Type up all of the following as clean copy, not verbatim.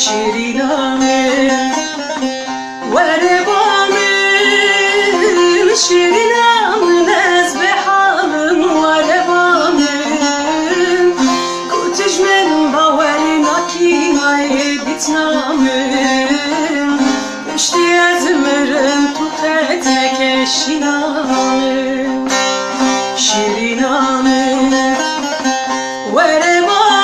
شیرینم وربامم شیرینم نز به حالم وربامم کتش من باوری ناکی بیتنامم پشتی از مرم تو قد کشینام شیرینم وربامم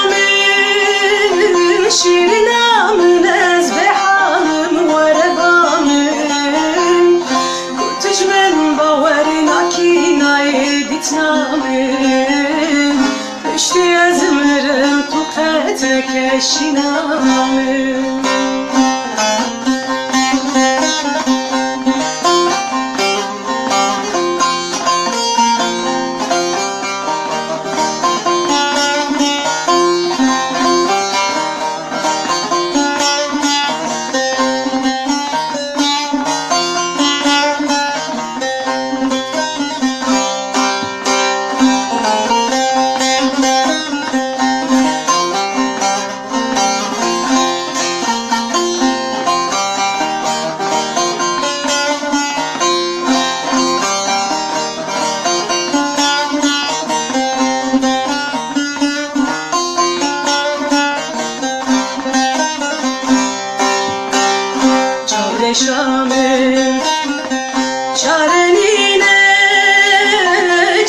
شیرینم نز به حالم وربامم کتش من باوری ناکی بیتنامم پشتی از مرم تو قد کشینام شامل چارنینه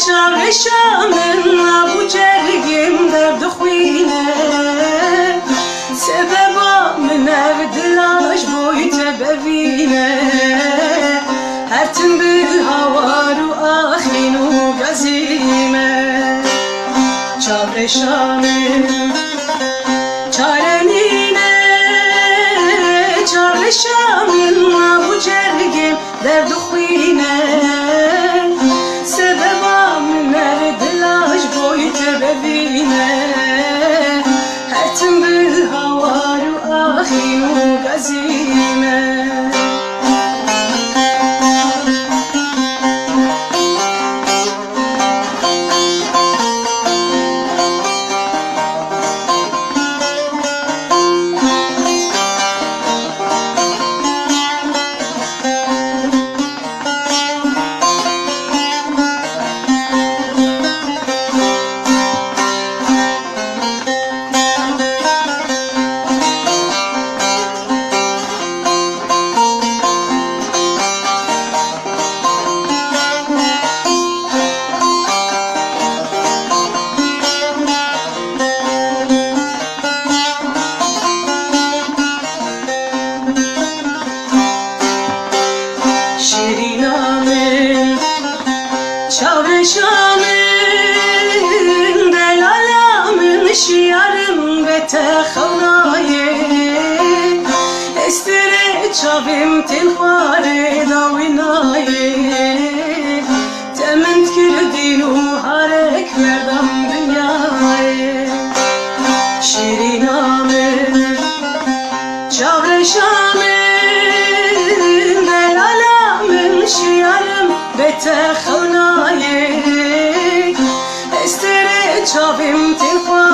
چار شامل ابو جرگم درد خوینه سببا من اردلاش بویت ببینه هرتن به هوار و آخین و گزیمه چار شامل چارنینه چار شامل ابو جرگم درد خوینه سببا من اردلاش بویت ببینه هرتن به هوار و آخین و گزیمه شیرینم چار شامل دلالم شیارم به تخونای استره چاویم تلخواره داوینای تمند کردین و هرک مردم دنیای شیرینم چار شامل شیارم به تخونای استره چاویم تلخواه